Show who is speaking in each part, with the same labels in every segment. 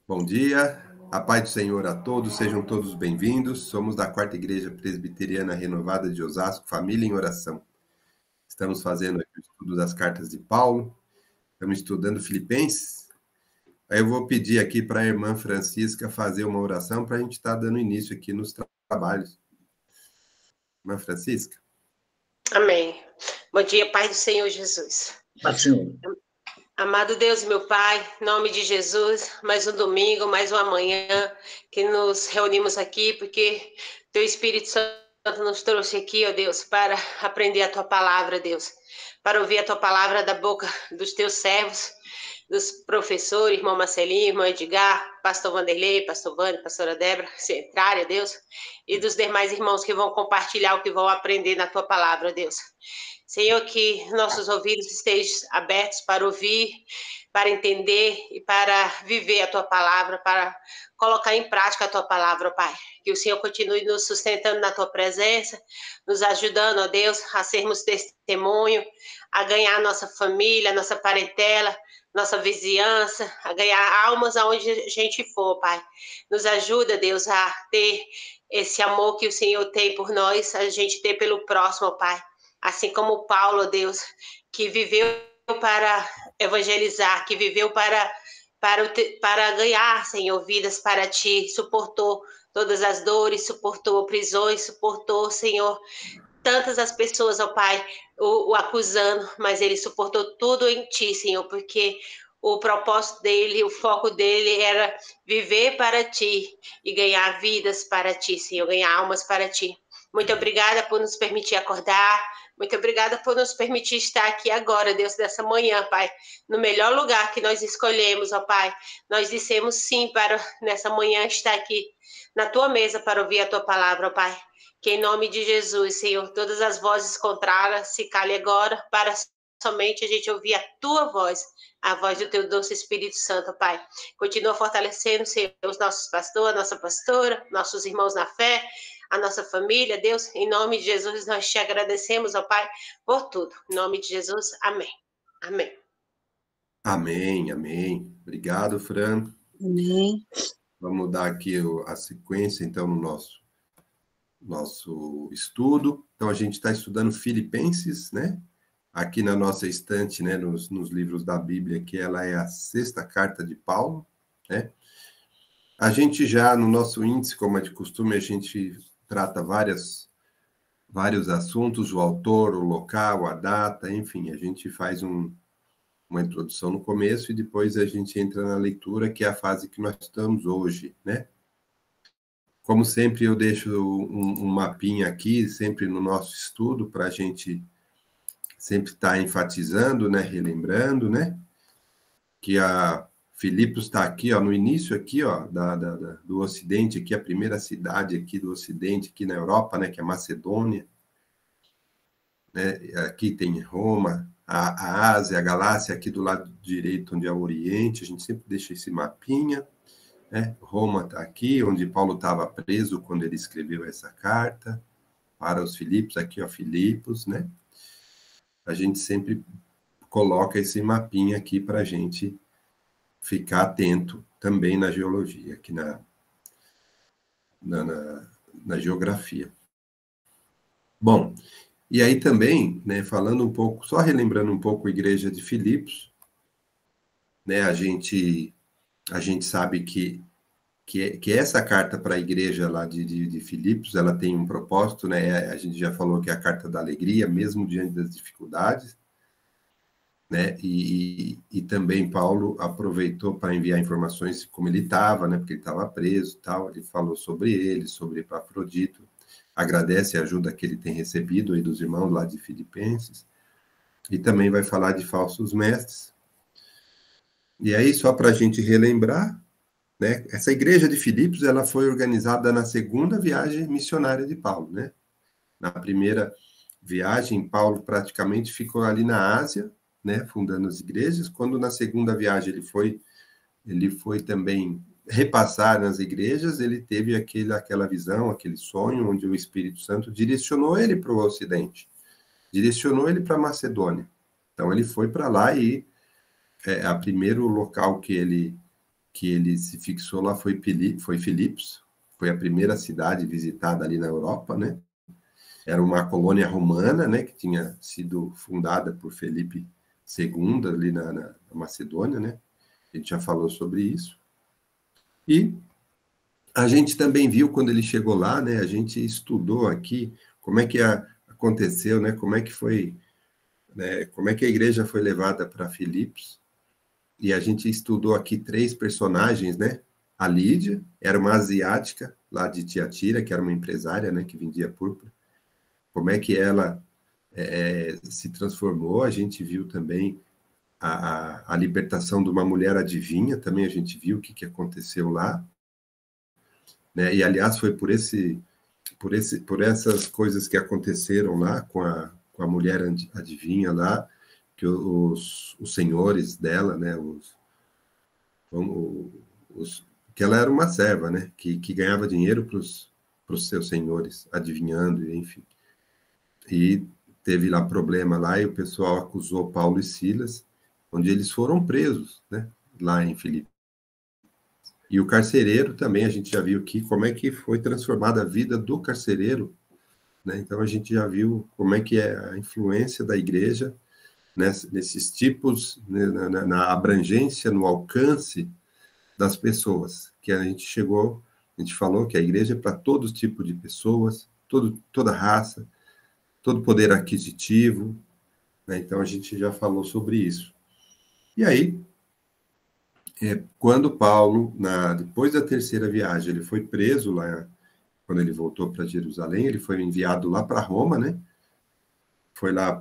Speaker 1: Bom dia, a paz do Senhor a todos, sejam todos bem-vindos. Somos da Quarta Igreja Presbiteriana Renovada de Osasco, Família em Oração. Estamos fazendo aqui o estudo das cartas de Paulo, estamos estudando Filipenses. Aí eu vou pedir aqui para a irmã Francisca fazer uma oração para a gente estar dando início aqui nos trabalhos. Irmã Francisca.
Speaker 2: Amém. Bom dia, Pai do Senhor Jesus.
Speaker 3: Senhor.
Speaker 2: Amado Deus, meu Pai, em nome de Jesus, mais um domingo, mais uma manhã que nos reunimos aqui, porque Teu Espírito Santo nos trouxe aqui, ó Deus, para aprender a Tua palavra, Deus, para ouvir a Tua palavra da boca dos Teus servos, dos professores, irmão Marcelinho, irmão Edgar, pastor Vanderlei, pastor Vânia, pastora Débora, secretária, Deus, e dos demais irmãos que vão compartilhar o que vão aprender na Tua palavra, Deus. Senhor, que nossos ouvidos estejam abertos para ouvir, para entender e para viver a Tua palavra, para colocar em prática a Tua palavra, Pai. Que o Senhor continue nos sustentando na Tua presença, nos ajudando, ó Deus, a sermos testemunho, a ganhar a nossa família, a nossa parentela, nossa vizinhança, a ganhar almas aonde a gente for, Pai. Nos ajuda, Deus, a ter esse amor que o Senhor tem por nós, a gente ter pelo próximo, Pai. Assim como Paulo, Deus, que viveu para evangelizar, que viveu para ganhar, Senhor, vidas para Ti, suportou todas as dores, suportou prisões, suportou, Senhor, tantas as pessoas, ó Pai, o acusando, mas ele suportou tudo em Ti, Senhor, porque o propósito dele, o foco dele era viver para Ti e ganhar vidas para Ti, Senhor, ganhar almas para Ti. Muito obrigada por nos permitir acordar, muito obrigada por nos permitir estar aqui agora, Deus, dessa manhã, Pai, no melhor lugar que nós escolhemos, ó Pai. Nós dissemos sim para, nessa manhã, estar aqui na Tua mesa para ouvir a Tua palavra, ó Pai. Que em nome de Jesus, Senhor, todas as vozes contrárias se calem agora para somente a gente ouvir a Tua voz, a voz do Teu doce Espírito Santo, Pai. Continua fortalecendo, Senhor, os nossos pastores, a nossa pastora, nossos irmãos na fé, a nossa família, Deus, em nome de Jesus, nós te agradecemos, ó Pai, por tudo. Em nome de Jesus, amém. Amém.
Speaker 1: Amém, amém. Obrigado, Fran.
Speaker 3: Amém.
Speaker 1: Vamos dar aqui a sequência, então, no nosso estudo. Então, a gente está estudando Filipenses, né? Aqui na nossa estante, né, nos livros da Bíblia, que ela é a 6ª carta de Paulo, né? A gente já, no nosso índice, como é de costume, a gente trata vários assuntos, o autor, o local, a data, enfim, a gente faz uma introdução no começo e depois a gente entra na leitura, que é a fase que nós estamos hoje, né? Como sempre, eu deixo um mapinha aqui, sempre no nosso estudo, para a gente sempre estar enfatizando, né, relembrando, né, que a Filipos está aqui, ó, no início aqui, ó, do Ocidente, aqui, a primeira cidade aqui do Ocidente, aqui na Europa, né, que é Macedônia, né, aqui tem Roma, a Ásia, a Galácia, aqui do lado direito, onde é o Oriente, a gente sempre deixa esse mapinha, né, Roma está aqui, onde Paulo estava preso quando ele escreveu essa carta, para os Filipos, aqui, ó, Filipos, né, a gente sempre coloca esse mapinha aqui para a gente ficar atento também na geologia, aqui na geografia. Bom, e aí também, né, falando um pouco, só relembrando um pouco a igreja de Filipos, né, a gente sabe que essa carta para a igreja lá de Filipos, ela tem um propósito, né, a gente já falou que é a carta da alegria, mesmo diante das dificuldades, né, e também Paulo aproveitou para enviar informações como ele estava, né, porque ele estava preso e tal, ele falou sobre ele, sobre Epafrodito, agradece a ajuda que ele tem recebido aí dos irmãos lá de Filipenses, e também vai falar de falsos mestres. E aí, só para a gente relembrar, né, essa igreja de Filipos, ela foi organizada na 2ª viagem missionária de Paulo, né? Na primeira viagem, Paulo praticamente ficou ali na Ásia, né, fundando as igrejas. Quando na 2ª viagem ele foi também repassar nas igrejas, ele teve aquela visão, aquele sonho, onde o Espírito Santo direcionou ele para o Ocidente, direcionou ele para a Macedônia. Então, ele foi para lá e o primeiro local que que ele se fixou lá foi Filipos, foi a primeira cidade visitada ali na Europa, né? Era uma colônia romana, né, que tinha sido fundada por Felipe II ali na Macedônia, né? A gente já falou sobre isso. E a gente também viu quando ele chegou lá, né? A gente estudou aqui como é que aconteceu, né? Como é que foi, né? Como é que a igreja foi levada para Filipos. E a gente estudou aqui 3 personagens, né? A Lídia era uma asiática lá de Tiatira, que era uma empresária, né? Que vendia púrpura. Como é que ela se transformou? A gente viu também a libertação de uma mulher adivinha, também a gente viu o que aconteceu lá, né? E aliás foi por essas coisas que aconteceram lá com a mulher adivinha lá, que os senhores dela, né? Que ela era uma serva, né? Que ganhava dinheiro para os seus senhores, adivinhando, enfim. E teve lá problema lá, e o pessoal acusou Paulo e Silas, onde eles foram presos, né? Lá em Filipos. E o carcereiro também, a gente já viu aqui como é que foi transformada a vida do carcereiro, né? Então a gente já viu como é que é a influência da igreja, né? Nesses tipos, né? na abrangência, no alcance das pessoas, que a gente falou que a igreja é para todo tipo de pessoas, toda raça, todo poder aquisitivo, né? Então a gente já falou sobre isso. E aí, quando Paulo, depois da terceira viagem, ele foi preso lá, quando ele voltou para Jerusalém, ele foi enviado lá para Roma, né?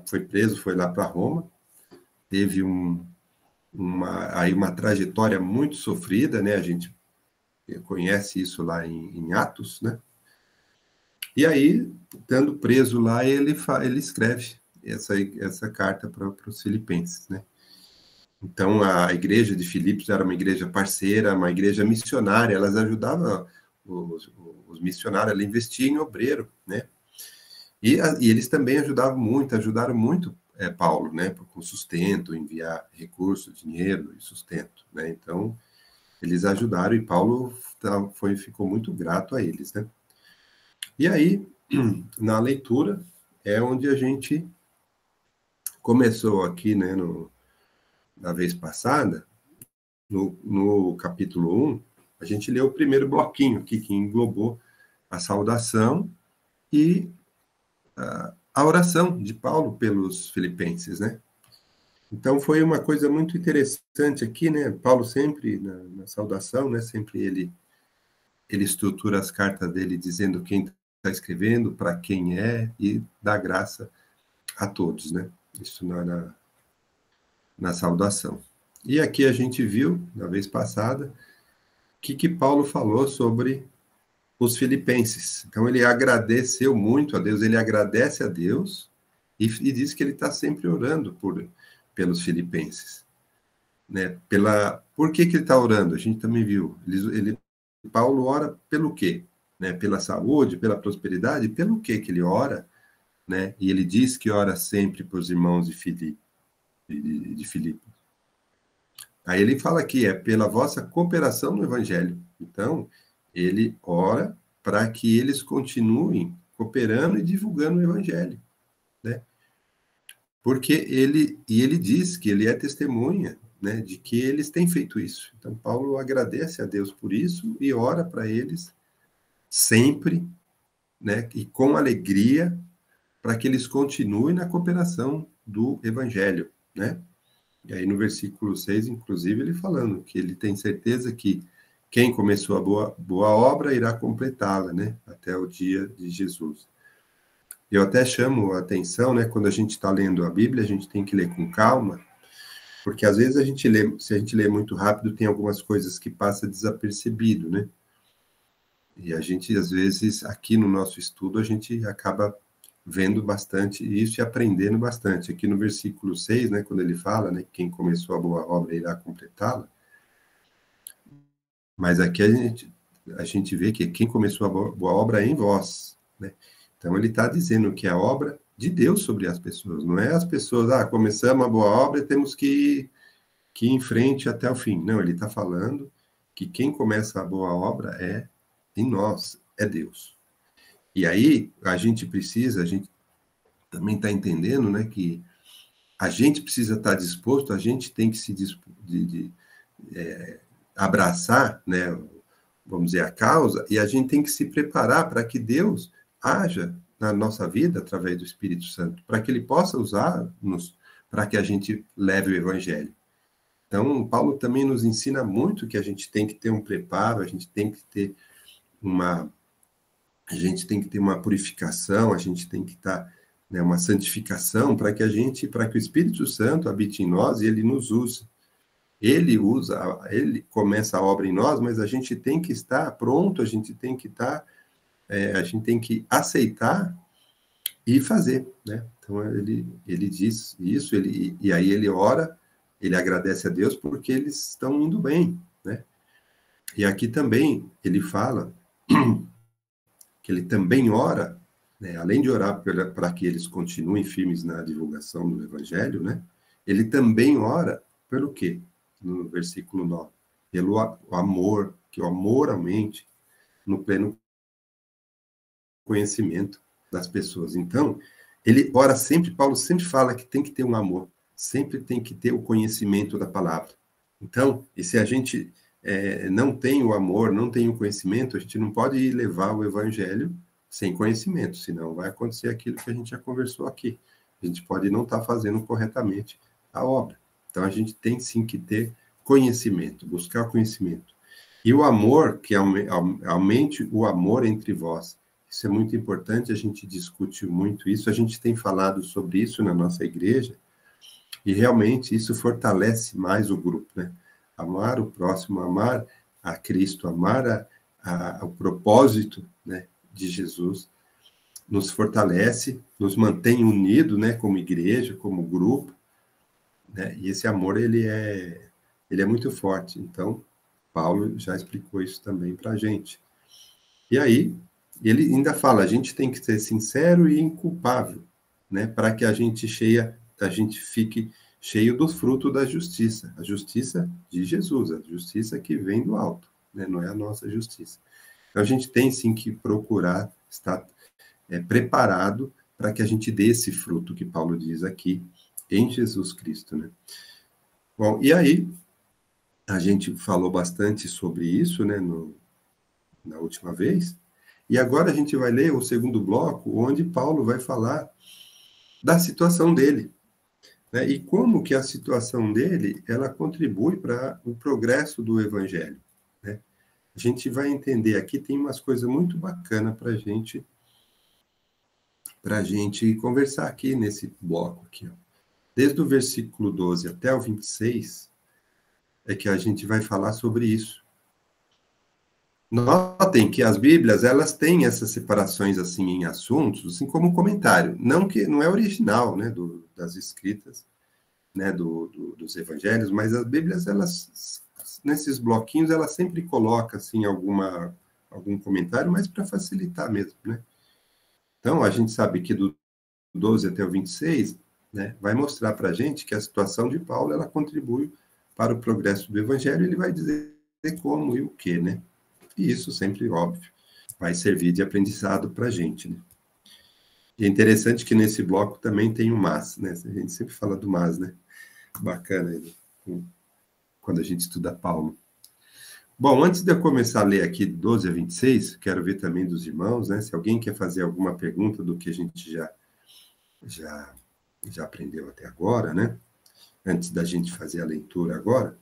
Speaker 1: Foi preso, foi lá para Roma, teve uma trajetória muito sofrida, né? A gente conhece isso lá em Atos, né? E aí, estando preso lá, ele escreve essa carta para os filipenses, né? Então, a igreja de Filipos era uma igreja parceira, uma igreja missionária, elas ajudavam os missionários, ela investia em obreiro, né? E eles também ajudaram muito Paulo, né? Com sustento, enviar recursos, dinheiro e sustento, né? Então, eles ajudaram e Paulo ficou muito grato a eles, né? E aí, na leitura, é onde a gente começou aqui, né, na vez passada, no capítulo 1, a gente leu o primeiro bloquinho aqui, que englobou a saudação e a oração de Paulo pelos filipenses, né? Então, foi uma coisa muito interessante aqui, né? Paulo sempre, na saudação, né? Sempre ele estrutura as cartas dele dizendo quem está escrevendo, para quem é, e dá graça a todos, né? Isso na saudação. E aqui a gente viu, na vez passada, o que Paulo falou sobre os filipenses. Então, ele agradeceu muito a Deus, ele agradece a Deus e diz que ele está sempre orando pelos filipenses. Né? Por que ele está orando? A gente também viu. Paulo ora pelo quê? Né? Pela saúde, pela prosperidade? Pelo que ele ora? Né? E ele diz que ora sempre para os irmãos de Filipe. Aí ele fala aqui, pela vossa cooperação no Evangelho. Então, ele ora para que eles continuem cooperando e divulgando o Evangelho, né? Porque ele diz que ele é testemunha, né, de que eles têm feito isso. Então, Paulo agradece a Deus por isso e ora para eles sempre, né, e com alegria, para que eles continuem na cooperação do Evangelho, né? E aí no versículo 6, inclusive, ele falando que ele tem certeza que quem começou a boa obra irá completá-la, né? Até o dia de Jesus. Eu até chamo a atenção, né? Quando a gente está lendo a Bíblia, a gente tem que ler com calma, porque às vezes se a gente lê muito rápido, tem algumas coisas que passam desapercebido, né? E a gente, às vezes, aqui no nosso estudo, a gente acaba vendo bastante isso e aprendendo bastante. Aqui no versículo 6, né, quando ele fala, né, quem começou a boa obra irá completá-la, mas aqui a gente vê que quem começou a boa obra é em vós, né? Então ele está dizendo que é a obra de Deus sobre as pessoas, não é as pessoas, começamos a boa obra e temos que ir em frente até o fim. Não, ele está falando que quem começa a boa obra é em nós, é Deus. E aí a gente também está entendendo, né, que a gente precisa estar disposto, a gente tem que se abraçar, né, vamos dizer, a causa, e a gente tem que se preparar para que Deus haja na nossa vida através do Espírito Santo, para que ele possa usar-nos para que a gente leve o Evangelho. Então, Paulo também nos ensina muito que a gente tem que ter um preparo, a gente tem que ter uma purificação, a gente tem que estar, né, uma santificação para que o Espírito Santo habite em nós e ele nos use. Ele começa a obra em nós, mas a gente tem que estar pronto, a gente tem que aceitar e fazer, né? Então, ele diz isso, e aí ele ora, ele agradece a Deus porque eles estão indo bem, né? E aqui também ele fala que ele também ora, né, além de orar para que eles continuem firmes na divulgação do Evangelho, né? Ele também ora pelo quê? No versículo 9, pelo amor, que o amor aumente no pleno conhecimento das pessoas. Então, ele ora sempre, Paulo sempre fala que tem que ter um amor, sempre tem que ter o conhecimento da palavra. Então, e se a gente não tem o amor, não tem o conhecimento, a gente não pode levar o evangelho sem conhecimento, senão vai acontecer aquilo que a gente já conversou aqui. A gente pode não estar fazendo corretamente a obra. Então, a gente tem sim que ter conhecimento, buscar conhecimento. E o amor, que aumente o amor entre vós. Isso é muito importante, a gente discute muito isso, a gente tem falado sobre isso na nossa igreja, e realmente isso fortalece mais o grupo, né? Amar o próximo, amar a Cristo, amar o propósito, né, de Jesus, nos fortalece, nos mantém unidos, né, como igreja, como grupo, né? E esse amor, ele é muito forte. Então, Paulo já explicou isso também para a gente. E aí, ele ainda fala, a gente tem que ser sincero e inculpável, né, para que a gente fique cheio do fruto da justiça, a justiça de Jesus, a justiça que vem do alto, né, não é a nossa justiça. Então, a gente tem sim que procurar estar preparado para que a gente dê esse fruto que Paulo diz aqui, em Jesus Cristo, né? Bom, e aí, a gente falou bastante sobre isso, né, na última vez, e agora a gente vai ler o segundo bloco, onde Paulo vai falar da situação dele, né, e como que a situação dele, ela contribui para o progresso do Evangelho, né? A gente vai entender aqui, tem umas coisas muito bacanas para a gente conversar aqui nesse bloco aqui, ó. Desde o versículo 12 até o 26, é que a gente vai falar sobre isso. Notem que as Bíblias, elas têm essas separações, assim, em assuntos, assim, como comentário. Não é original, né, das escritas, né, dos evangelhos, mas as Bíblias, elas, nesses bloquinhos, elas sempre colocam, assim, algum comentário, mas para facilitar mesmo, né? Então, a gente sabe que do 12 até o 26, né, vai mostrar para a gente que a situação de Paulo, ela contribui para o progresso do Evangelho, ele vai dizer como e o que, né? E isso sempre, óbvio, vai servir de aprendizado para a gente, né? E é interessante que nesse bloco também tem o mas, né? A gente sempre fala do mas, né? Bacana ele, quando a gente estuda Paulo. Bom, antes de eu começar a ler aqui 12 a 26, quero ver também dos irmãos, né? Se alguém quer fazer alguma pergunta do que a gente já aprendeu até agora, né? Antes da gente fazer a leitura agora.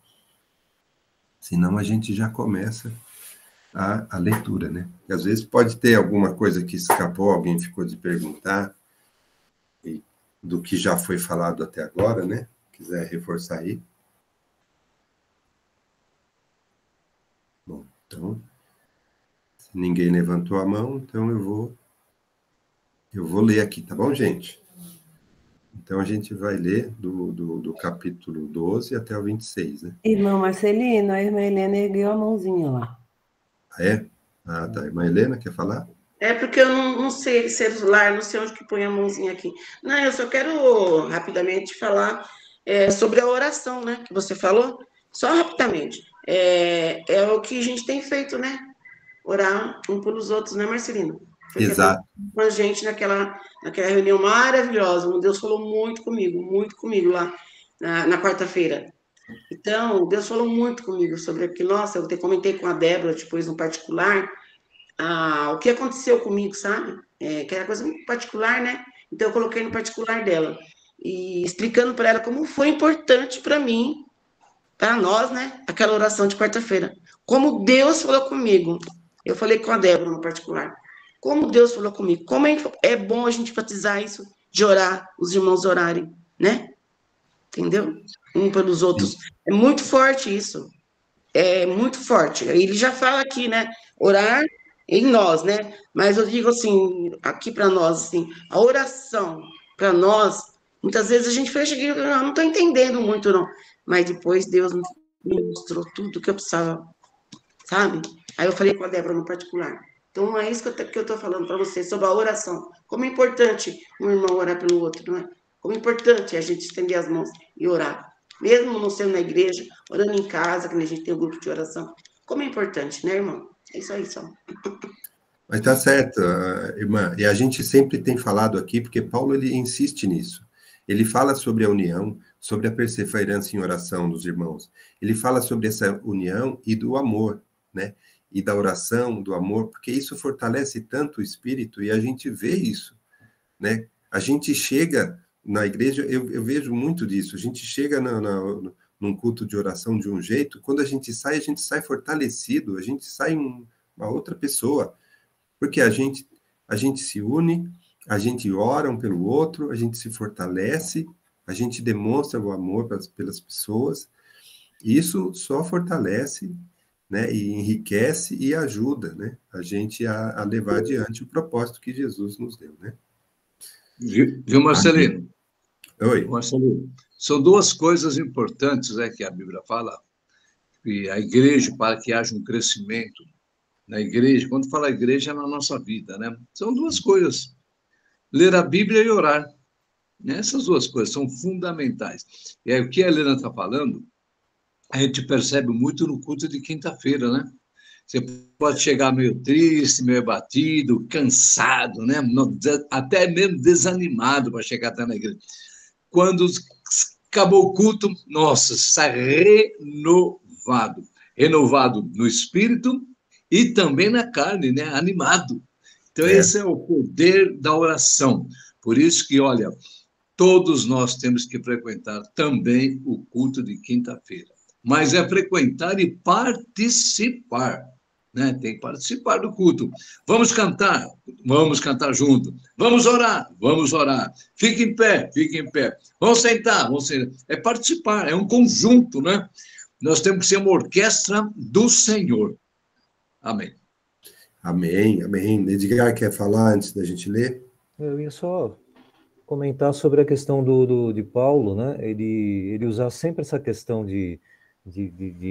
Speaker 1: Senão a gente já começa a leitura, né? E às vezes pode ter alguma coisa que escapou, alguém ficou de perguntar, do que já foi falado até agora, né? Quiser reforçar aí. Bom, então, se ninguém levantou a mão, então eu vou ler aqui, tá bom, gente? Então, a gente vai ler do capítulo 12 até o 26, né?
Speaker 3: Irmão Marcelino, a irmã Helena ergueu a mãozinha lá.
Speaker 1: Ah, é? Ah, tá. Irmã Helena, quer falar?
Speaker 4: É porque eu não sei celular, não sei onde que põe a mãozinha aqui. Não, eu só quero rapidamente falar sobre a oração, né, que você falou. Só rapidamente. é o que a gente tem feito, né? Orar um pelos outros, né, Marcelino? Foi o que aconteceu
Speaker 1: Exato.
Speaker 4: com a gente naquela reunião maravilhosa. Deus falou muito comigo lá na quarta-feira. Então, Deus falou muito comigo sobre aquilo. Nossa, eu até comentei com a Débora depois no particular, o que aconteceu comigo, sabe? Que era coisa muito particular, né? Então, eu coloquei no particular dela. E explicando para ela como foi importante para mim, para nós, né? Aquela oração de quarta-feira. Como Deus falou comigo. Eu falei com a Débora no particular. Como Deus falou comigo. Como é bom a gente enfatizar isso, de orar, os irmãos orarem, né? Entendeu? Um pelos outros.
Speaker 1: Sim.
Speaker 4: É muito forte isso. É muito forte. Ele já fala aqui, né? Orar em nós, né? Mas eu digo assim, aqui para nós, assim, a oração para nós, muitas vezes a gente fecha aqui, eu não estou entendendo muito, não. Mas depois Deus me mostrou tudo que eu precisava, sabe? Aí eu falei com a Débora no particular. Então é isso que eu estou falando para vocês sobre a oração. Como é importante um irmão orar pelo outro, não é? Como é importante a gente estender as mãos e orar. Mesmo não sendo na igreja, orando em casa, que a gente tem um grupo de oração. Como é importante, né, irmão? É isso aí, só.
Speaker 1: Mas tá certo, irmã. E a gente sempre tem falado aqui, porque Paulo ele insiste nisso. Ele fala sobre a união, sobre a perseverança em oração dos irmãos. Ele fala sobre essa união e do amor, né? E da oração, do amor, porque isso fortalece tanto o espírito e a gente vê isso, né? A gente chega na igreja, eu vejo muito disso. A gente chega num culto de oração de um jeito, quando a gente sai fortalecido, a gente sai uma outra pessoa. Porque a gente se une, a gente ora um pelo outro, a gente se fortalece, a gente demonstra o amor pelas pessoas, e isso só fortalece, né, e enriquece e ajuda, né, a gente a levar adiante o propósito que Jesus nos deu, né?
Speaker 5: Viu, Marcelino?
Speaker 1: Oi.
Speaker 5: Marcelino, são duas coisas importantes, né, que a Bíblia fala, e a igreja, para que haja um crescimento na igreja, quando fala igreja, é na nossa vida, né? São duas coisas: ler a Bíblia e orar. Né? Essas duas coisas são fundamentais. E aí, o que a Helena está falando, a gente percebe muito no culto de quinta-feira, né? Você pode chegar meio triste, meio abatido, cansado, né? Até mesmo desanimado para chegar até na igreja. Quando acabou o culto, nossa, sai renovado. Renovado no espírito e também na carne, né? Animado. Então, esse é o poder da oração. Por isso que, olha, todos nós temos que frequentar também o culto de quinta-feira. Mas é frequentar e participar, né? Tem que participar do culto. Vamos cantar junto. Vamos orar. Fique em pé. Vamos sentar. É participar, é um conjunto, né? Nós temos que ser uma orquestra do Senhor. Amém.
Speaker 1: Amém. Edgar, quer falar antes da gente ler?
Speaker 6: Eu ia só comentar sobre a questão de Paulo, né? Ele usar sempre essa questão de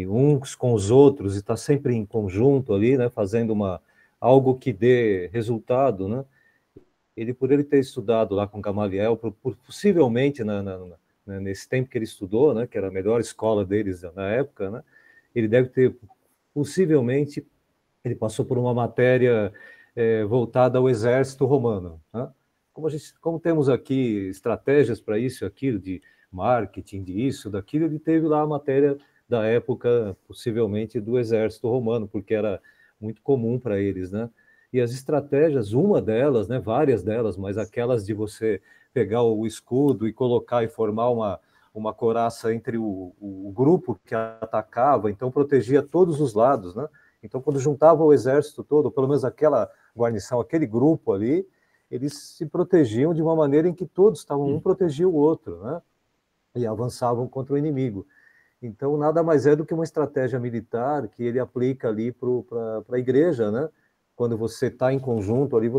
Speaker 6: uns com os outros e estar sempre em conjunto ali, né? Fazendo algo que dê resultado, né? Por ele ter estudado lá com Gamaliel, possivelmente nesse tempo que ele estudou, né? Que era a melhor escola deles na época, né? Ele deve ter, possivelmente, ele passou por uma matéria voltada ao exército romano, né? Como temos aqui estratégias para isso e aquilo, de marketing, disso, daquilo, ele teve lá a matéria da época, possivelmente, do exército romano, porque era muito comum para eles, né? E as estratégias, uma delas, né, várias delas, mas aquelas de você pegar o escudo e colocar e formar uma couraça entre o grupo que atacava, então protegia todos os lados, né? Então, quando juntava o exército todo, pelo menos aquela guarnição, aquele grupo ali, eles se protegiam de uma maneira em que todos estavam, um protegia o outro, né? E avançavam contra o inimigo. Então, nada mais é do que uma estratégia militar que ele aplica ali para a igreja, né? Quando você está em conjunto ali,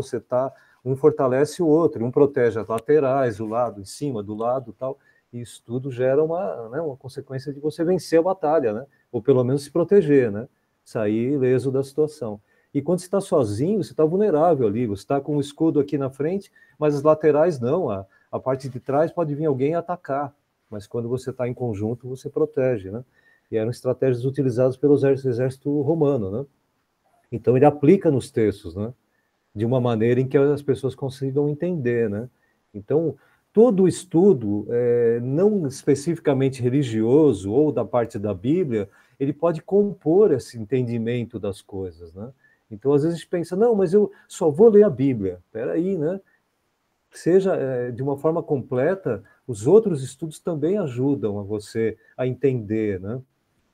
Speaker 6: um fortalece o outro, um protege as laterais, o lado, em cima, do lado, tal. E isso tudo gera uma consequência de você vencer a batalha, né? Ou pelo menos se proteger, né? Sair ileso da situação. E quando você está sozinho, você está vulnerável ali, você está com o escudo aqui na frente, mas as laterais não, a parte de trás pode vir alguém atacar, mas quando você está em conjunto, você protege, né? e eram estratégias utilizadas pelo exército romano, né? Então ele aplica nos textos, né? De uma maneira em que as pessoas consigam entender, né? Então, todo estudo, não especificamente religioso ou da parte da Bíblia, ele pode compor esse entendimento das coisas, né? Então, às vezes a gente pensa, não, mas eu só vou ler a Bíblia. Espera aí, né? Seja de uma forma completa, os outros estudos também ajudam a você a entender, né?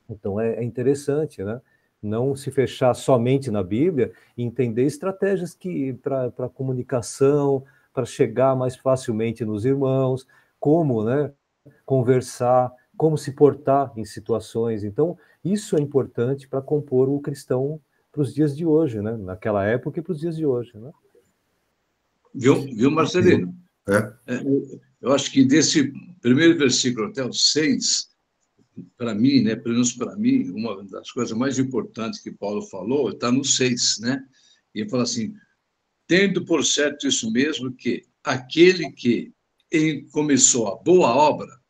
Speaker 6: Então, é interessante, né? Não se fechar somente na Bíblia e entender estratégias para comunicação, para chegar mais facilmente nos irmãos, como, né, conversar, como se portar em situações. Então, isso é importante para compor o cristão para os dias de hoje, né? Naquela época e para os dias de hoje, né?
Speaker 5: Viu, Marcelino? Eu acho que desse primeiro versículo até o 6, para mim, né, pelo menos para mim, uma das coisas mais importantes que Paulo falou está no 6, né? E ele fala assim, tendo por certo isso mesmo, que aquele que começou a boa obra,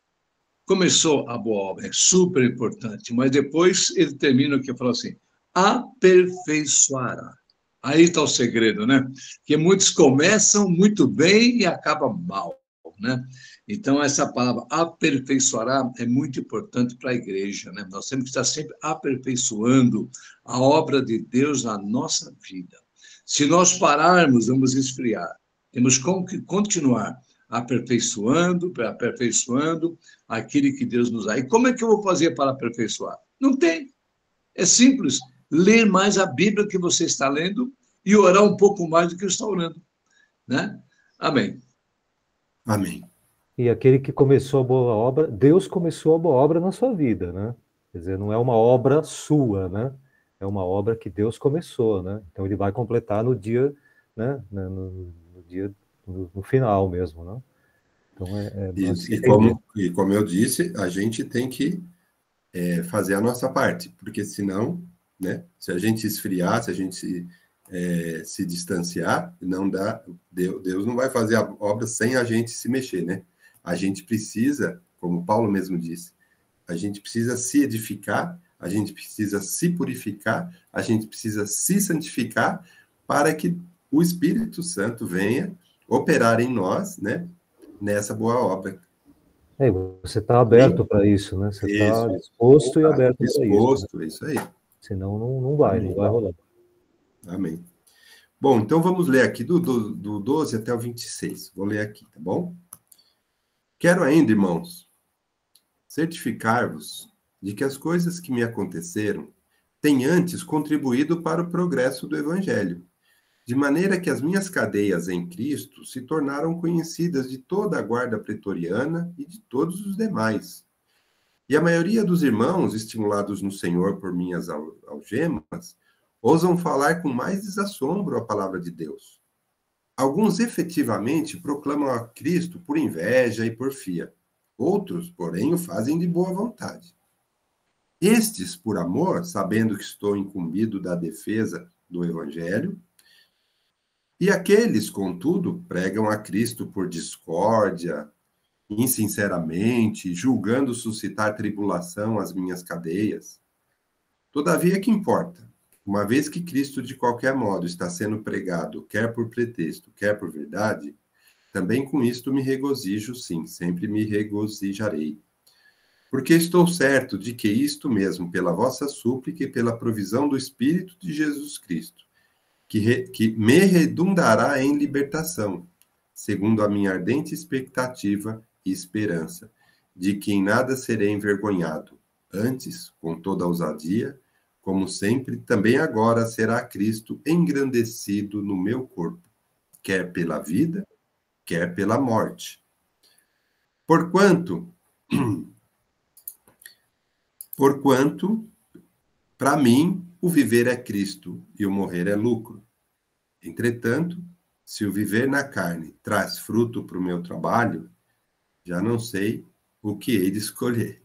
Speaker 5: é super importante, mas depois ele termina o que fala assim, aperfeiçoará. Aí está o segredo, né? Que muitos começam muito bem e acabam mal, né? Então, essa palavra aperfeiçoará é muito importante para a igreja, né? Nós temos que estar sempre aperfeiçoando a obra de Deus na nossa vida. Se nós pararmos, vamos esfriar. Temos que continuar aperfeiçoando aquilo que Deus nos dá. E como é que eu vou fazer para aperfeiçoar? Não tem. É simples. Ler mais a Bíblia que você está lendo e orar um pouco mais do que está orando, né? Amém.
Speaker 1: Amém.
Speaker 6: E aquele que começou a boa obra, Deus começou a boa obra na sua vida, né? Quer dizer, não é uma obra sua, né? É uma obra que Deus começou, né? Então ele vai completar no dia, né? No final mesmo, né? Então
Speaker 1: e como eu disse, a gente tem que fazer a nossa parte, porque senão, né? Se a gente esfriar, se a gente se distanciar, não dá. Deus não vai fazer a obra sem a gente se mexer, né? A gente precisa, como Paulo mesmo disse, a gente precisa se edificar, a gente precisa se purificar, a gente precisa se santificar para que o Espírito Santo venha operar em nós, né, nessa boa obra.
Speaker 6: Você está aberto para isso, né? Você está disposto e aberto para isso.
Speaker 1: Disposto, né? Isso aí.
Speaker 6: Senão não vai rolar.
Speaker 1: Amém. Bom, então vamos ler aqui do 12 até o 26. Vou ler aqui, tá bom? Quero ainda, irmãos, certificar-vos de que as coisas que me aconteceram têm antes contribuído para o progresso do Evangelho, de maneira que as minhas cadeias em Cristo se tornaram conhecidas de toda a guarda pretoriana e de todos os demais. E a maioria dos irmãos, estimulados no Senhor por minhas algemas, ousam falar com mais desassombro a palavra de Deus. Alguns efetivamente proclamam a Cristo por inveja e porfia. Outros, porém, o fazem de boa vontade. Estes, por amor, sabendo que estou incumbido da defesa do Evangelho, e aqueles, contudo, pregam a Cristo por discórdia, insinceramente, julgando suscitar tribulação às minhas cadeias. Todavia, que importa? Uma vez que Cristo, de qualquer modo, está sendo pregado, quer por pretexto, quer por verdade, também com isto me regozijo, sim, sempre me regozijarei. Porque estou certo de que isto mesmo, pela vossa súplica e pela provisão do Espírito de Jesus Cristo, que me redundará em libertação, segundo a minha ardente expectativa e esperança, de que em nada serei envergonhado. Antes, com toda a ousadia, como sempre, também agora será Cristo engrandecido no meu corpo, quer pela vida, quer pela morte. Porquanto, para mim, o viver é Cristo e o morrer é lucro. Entretanto, se o viver na carne traz fruto para o meu trabalho, já não sei o que hei de escolher.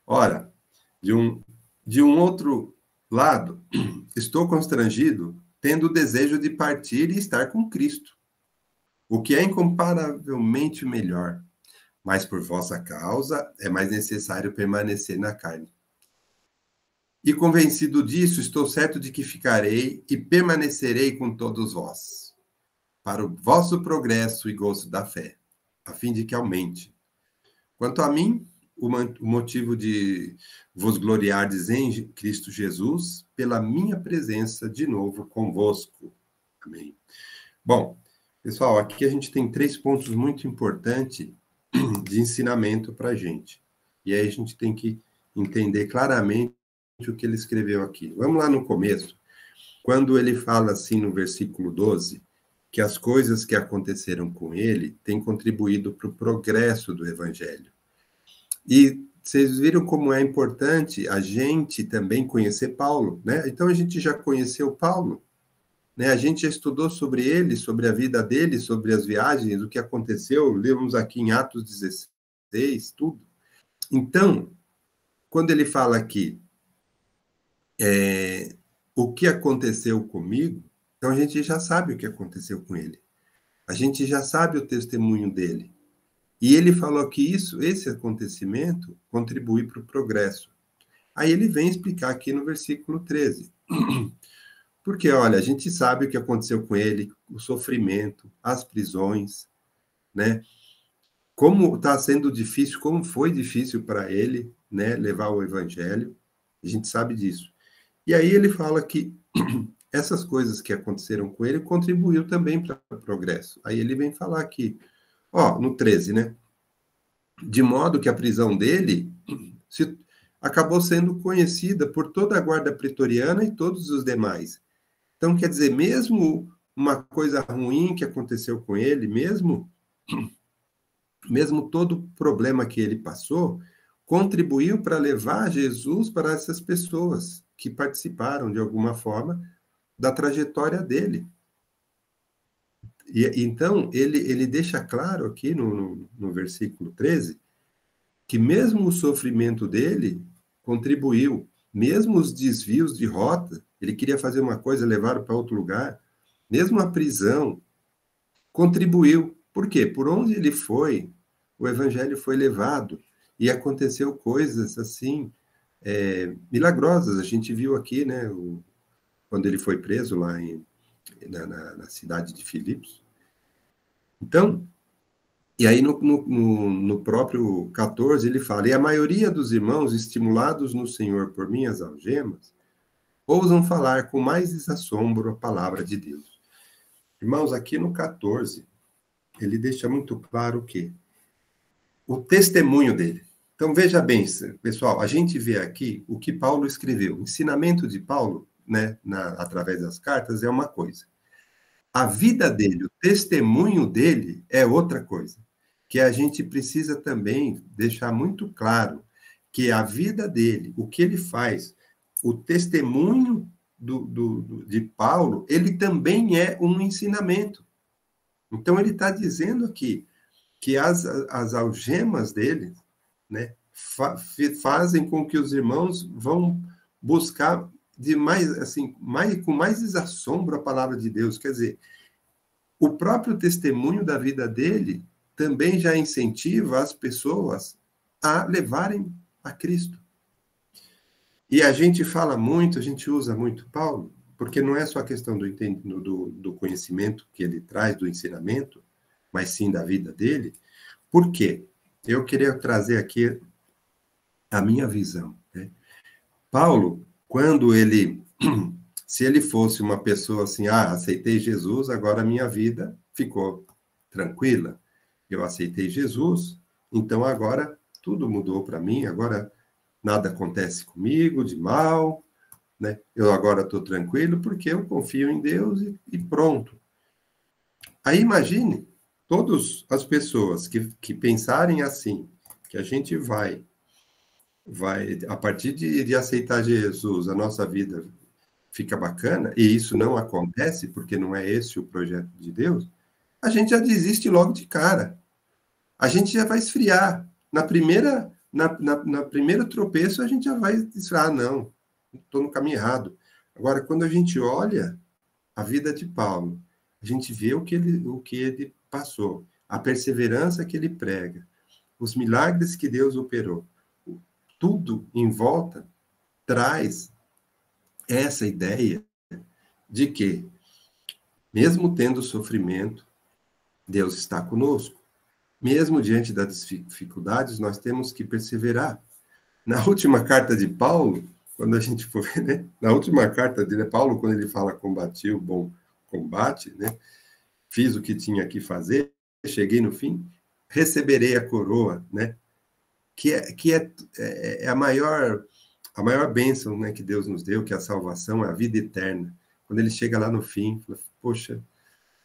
Speaker 1: Ora, de um outro lado, estou constrangido, tendo o desejo de partir e estar com Cristo, o que é incomparavelmente melhor. Mas por vossa causa é mais necessário permanecer na carne. E convencido disso, estou certo de que ficarei e permanecerei com todos vós, para o vosso progresso e gozo da fé, a fim de que aumente. Quanto a mim, o motivo de vos gloriardes em Cristo Jesus, pela minha presença de novo convosco. Amém. Bom, pessoal, aqui a gente tem 3 pontos muito importantes de ensinamento para a gente. E aí a gente tem que entender claramente o que ele escreveu aqui. Vamos lá no começo, quando ele fala assim no versículo 12, que as coisas que aconteceram com ele têm contribuído para o progresso do evangelho. E vocês viram como é importante a gente também conhecer Paulo, né? Então a gente já conheceu Paulo, né? A gente já estudou sobre ele, sobre a vida dele, sobre as viagens, o que aconteceu, lemos aqui em Atos 16, tudo. Então, quando ele fala aqui, o que aconteceu comigo, então a gente já sabe o que aconteceu com ele. A gente já sabe o testemunho dele. E ele falou que esse acontecimento contribui para o progresso. Aí ele vem explicar aqui no versículo 13. Porque, olha, a gente sabe o que aconteceu com ele, o sofrimento, as prisões, né? Como está sendo difícil, como foi difícil para ele, né, levar o evangelho. A gente sabe disso. E aí ele fala que essas coisas que aconteceram com ele contribuiu também para o progresso. Aí ele vem falar aqui, no 13, né? De modo que a prisão dele acabou sendo conhecida por toda a guarda pretoriana e todos os demais. Então, quer dizer, mesmo uma coisa ruim que aconteceu com ele, mesmo todo o problema que ele passou, contribuiu para levar Jesus para essas pessoas que participaram, de alguma forma, da trajetória dele. E então, ele deixa claro aqui no versículo 13, que mesmo o sofrimento dele contribuiu, mesmo os desvios de rota, ele queria fazer uma coisa, levar para outro lugar, mesmo a prisão, contribuiu. Por quê? Por onde ele foi, o evangelho foi levado, e aconteceu coisas assim, milagrosas. A gente viu aqui, né, quando ele foi preso lá na cidade de Filipos. Então, e aí no próprio 14 ele fala, e a maioria dos irmãos, estimulados no Senhor por minhas algemas, ousam falar com mais desassombro a palavra de Deus. Irmãos, aqui no 14, ele deixa muito claro o quê? O testemunho dele. Então, veja bem, pessoal, a gente vê aqui o que Paulo escreveu. O ensinamento de Paulo, né, através das cartas, é uma coisa. A vida dele, o testemunho dele é outra coisa. Que a gente precisa também deixar muito claro que a vida dele, o que ele faz, o testemunho de Paulo, ele também é um ensinamento. Então, ele está dizendo aqui que as algemas dele, né, fazem com que os irmãos vão buscar com mais desassombro a palavra de Deus. Quer dizer, o próprio testemunho da vida dele também já incentiva as pessoas a levarem a Cristo. E a gente fala muito, a gente usa muito Paulo, porque não é só a questão do conhecimento que ele traz, do ensinamento, mas sim da vida dele. Por quê? Eu queria trazer aqui a minha visão, né? Paulo, quando se ele fosse uma pessoa assim, aceitei Jesus, agora a minha vida ficou tranquila, eu aceitei Jesus, então agora tudo mudou para mim, agora nada acontece comigo de mal, né? Eu agora estou tranquilo porque eu confio em Deus e pronto. Aí imagine todas as pessoas que pensarem assim, que a gente vai a partir de aceitar Jesus, a nossa vida fica bacana, e isso não acontece porque não é esse o projeto de Deus, a gente já desiste logo de cara. A gente já vai esfriar. Na primeiro tropeço, a gente já vai esfriar. Não, estou no caminho errado. Agora, quando a gente olha a vida de Paulo, a gente vê o que ele passou, a perseverança que ele prega, os milagres que Deus operou, tudo em volta traz essa ideia de que, mesmo tendo sofrimento, Deus está conosco. Mesmo diante das dificuldades, nós temos que perseverar. Na última carta de Paulo, quando a gente for ver, né? Na última carta de Paulo, quando ele fala combati o bom combate, né? Fiz o que tinha que fazer, cheguei no fim, receberei a coroa, né? Que é a maior bênção, né, que Deus nos deu, que é a salvação, é a vida eterna. Quando ele chega lá no fim, fala, poxa,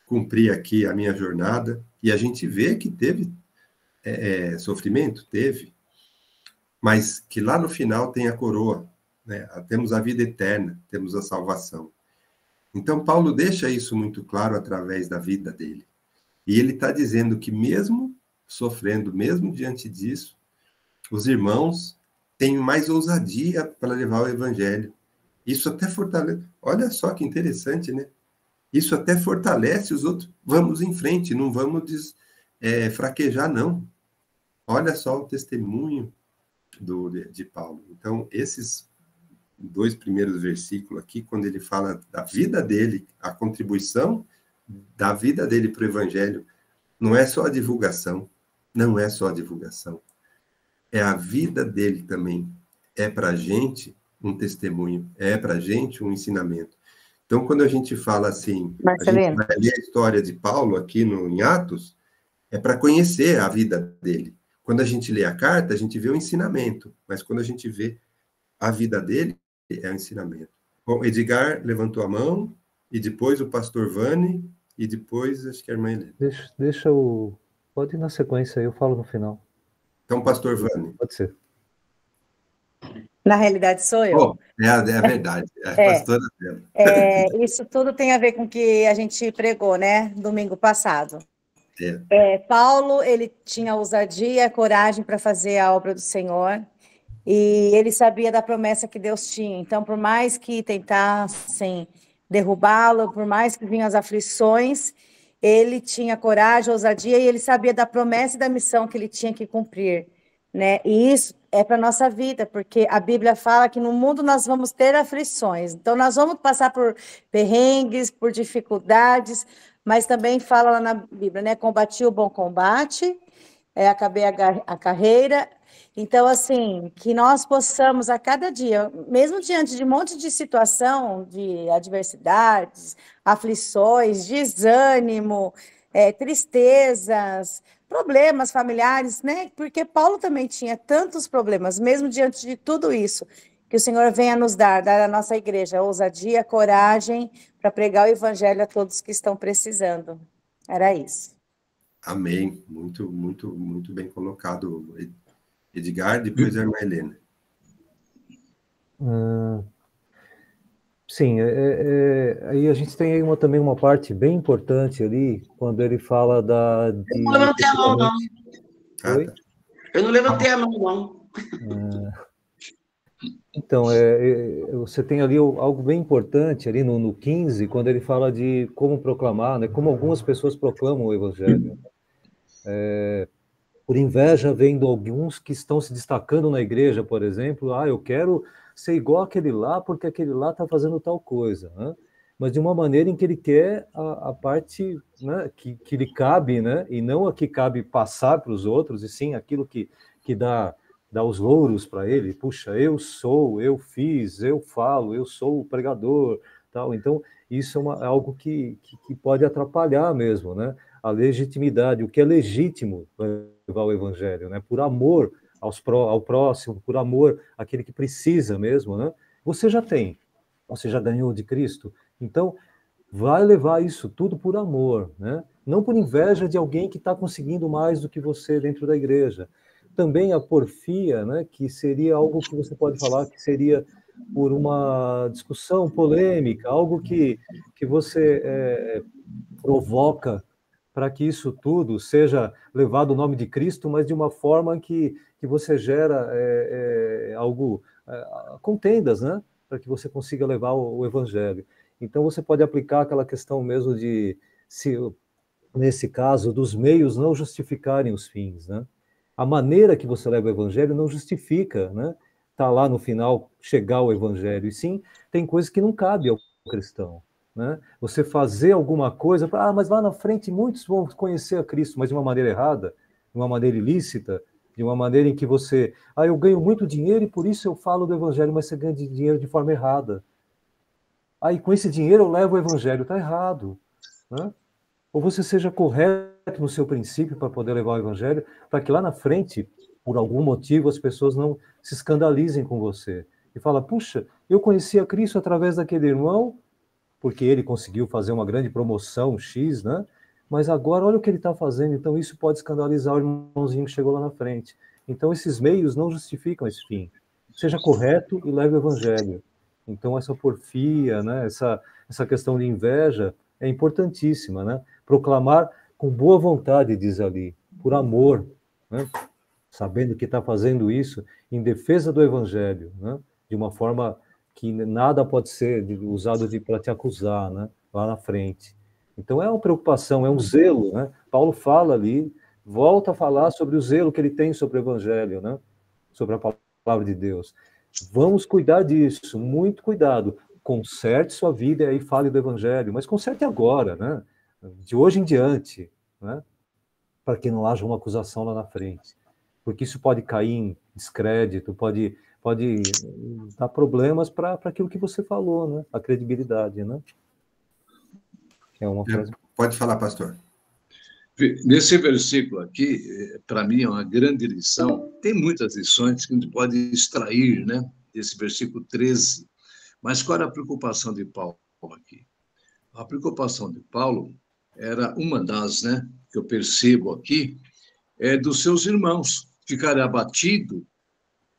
Speaker 1: cumpri aqui a minha jornada, e a gente vê que teve sofrimento, teve, mas que lá no final tem a coroa, né? Temos a vida eterna, temos a salvação. Então, Paulo deixa isso muito claro através da vida dele. E ele está dizendo que mesmo sofrendo, mesmo diante disso, os irmãos têm mais ousadia para levar o evangelho. Isso até fortalece. Olha só que interessante, né? Isso até fortalece os outros. Vamos em frente, não vamos fraquejar, não. Olha só o testemunho de Paulo. Então, esses 2 primeiros versículos aqui, quando ele fala da vida dele, a contribuição da vida dele para o evangelho, não é só a divulgação, não é só a divulgação. É a vida dele também. É para a gente um testemunho, é para a gente um ensinamento. Então, quando a gente fala assim,
Speaker 7: Marcelino,
Speaker 1: a gente vai ler a história de Paulo aqui em Atos, é para conhecer a vida dele. Quando a gente lê a carta, a gente vê o ensinamento, mas quando a gente vê a vida dele, é o ensinamento. Bom, Edgar levantou a mão, e depois o pastor Vani, e depois acho que a irmã Helena.
Speaker 6: Deixa o... Pode ir na sequência, eu falo no final.
Speaker 1: Então, pastor Vani.
Speaker 6: Pode ser.
Speaker 7: na realidade sou eu.
Speaker 1: Oh, é verdade, é a pastora dela.
Speaker 7: Isso tudo tem a ver com o que a gente pregou, né, domingo passado.
Speaker 1: É.
Speaker 7: Paulo, ele tinha ousadia, coragem para fazer a obra do Senhor, e ele sabia da promessa que Deus tinha. Então, por mais que tentassem derrubá-lo, por mais que vinham as aflições, ele tinha coragem, ousadia, e ele sabia da promessa e da missão que ele tinha que cumprir, né? E isso é para a nossa vida, porque a Bíblia fala que no mundo nós vamos ter aflições. Então, nós vamos passar por perrengues, por dificuldades, mas também fala lá na Bíblia, né? Combati o bom combate, acabei a carreira. Então, assim, que nós possamos a cada dia, mesmo diante de um monte de situação, de adversidades, aflições, desânimo, tristezas, problemas familiares, né? Porque Paulo também tinha tantos problemas, mesmo diante de tudo isso, que o Senhor venha nos dar à nossa igreja ousadia, coragem para pregar o evangelho a todos que estão precisando. Era isso.
Speaker 1: Amém. Muito, muito, muito bem colocado, Edgar, depois a irmã Helena.
Speaker 6: Sim, aí a gente tem aí também uma parte bem importante ali, quando ele fala
Speaker 4: Eu não levantei a mão, não.
Speaker 6: Oi?
Speaker 1: Tá.
Speaker 4: Eu não levantei a mão, não.
Speaker 6: Então, você tem ali algo bem importante ali no 15, quando ele fala de como proclamar, né, como algumas pessoas proclamam o evangelho. Por inveja, vendo alguns que estão se destacando na igreja, por exemplo, eu quero ser igual aquele lá, porque aquele lá está fazendo tal coisa, né? Mas de uma maneira em que ele quer a parte, né, que lhe cabe, né? E não a que cabe passar para os outros, e sim aquilo que dá os louros para ele. Puxa, eu fiz, eu falo, eu sou o pregador, tal. Então, isso é algo que pode atrapalhar mesmo, né? A legitimidade, o que é legítimo levar o evangelho, né? Por amor ao próximo, por amor àquele que precisa mesmo, né? Você já tem, você já ganhou de Cristo, então vai levar isso tudo por amor, né? Não por inveja de alguém que está conseguindo mais do que você dentro da igreja. Também a porfia, né? Que seria algo que você pode falar que seria por uma discussão polêmica, algo que você provoca para que isso tudo seja levado ao nome de Cristo, mas de uma forma que você gera contendas, né? Para que você consiga levar o evangelho. Então, você pode aplicar aquela questão mesmo de, nesse caso, dos meios não justificarem os fins, né? A maneira que você leva o evangelho não justifica, né? tá lá no final, chegar ao evangelho, e sim, tem coisas que não cabe ao cristão, né? Você fazer alguma coisa, mas lá na frente muitos vão conhecer a Cristo, mas de uma maneira errada, de uma maneira ilícita, de uma maneira em que você, eu ganho muito dinheiro e por isso eu falo do evangelho, mas você ganha dinheiro de forma errada. E com esse dinheiro eu levo o evangelho, está errado, né? Ou você seja correto no seu princípio para poder levar o evangelho, para que lá na frente, por algum motivo, as pessoas não se escandalizem com você. E fala, puxa, eu conheci a Cristo através daquele irmão, porque ele conseguiu fazer uma grande promoção X, né? Mas agora olha o que ele está fazendo, então isso pode escandalizar o irmãozinho que chegou lá na frente. Então esses meios não justificam esse fim. Seja correto e leve o evangelho. Então essa porfia, né? Essa questão de inveja é importantíssima, né? Proclamar com boa vontade, diz ali, por amor, né? Sabendo que está fazendo isso em defesa do evangelho, né? De uma forma que nada pode ser usado para te acusar, né? Lá na frente. Então é uma preocupação, é um zelo, né? Paulo fala ali, volta a falar sobre o zelo que ele tem sobre o evangelho, né? Sobre a palavra de Deus. Vamos cuidar disso, muito cuidado. Conserte sua vida e aí fale do evangelho, mas conserte agora, né? De hoje em diante, né? Para que não haja uma acusação lá na frente. Porque isso pode cair em descrédito, pode dar problemas para aquilo que você falou, né? A credibilidade, né? É uma frase...
Speaker 1: Pode falar, pastor.
Speaker 5: Nesse versículo aqui, para mim, é uma grande lição. Tem muitas lições que a gente pode extrair, né? Desse versículo 13. Mas qual era a preocupação de Paulo aqui? A preocupação de Paulo era uma das, né? Que eu percebo aqui, dos seus irmãos ficarem abatidos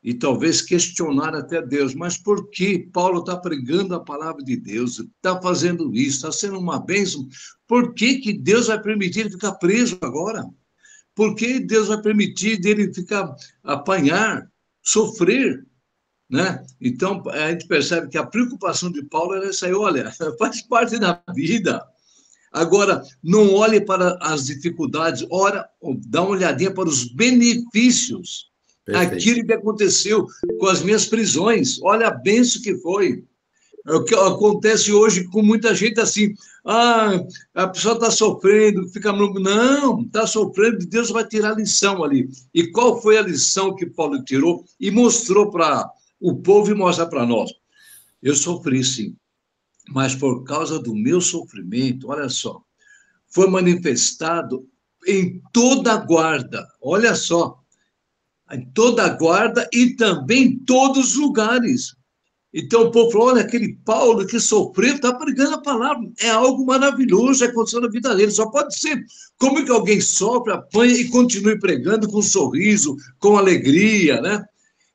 Speaker 5: e talvez questionar até Deus. Mas por que Paulo está pregando a palavra de Deus? Está fazendo isso? Está sendo uma bênção? Por que Deus vai permitir ele ficar preso agora? Por que Deus vai permitir ele ficar, apanhar, sofrer? Né? Então, a gente percebe que a preocupação de Paulo era essa aí, olha, faz parte da vida. Agora, não olhe para as dificuldades, dá uma olhadinha para os benefícios. Perfeito. Aquilo que aconteceu com as minhas prisões, olha a bênção que foi. É o que acontece hoje com muita gente assim, a pessoa está sofrendo, fica... Não, está sofrendo, Deus vai tirar a lição ali. E qual foi a lição que Paulo tirou e mostrou para o povo e mostra para nós? Eu sofri, sim, mas por causa do meu sofrimento, olha só, foi manifestado em toda a guarda, olha só, em toda a guarda e também em todos os lugares. Então o povo falou, olha, aquele Paulo que sofreu, está pregando a palavra, é algo maravilhoso, aconteceu na vida dele, só pode ser. Como que alguém sofre, apanha e continue pregando com um sorriso, com alegria, né?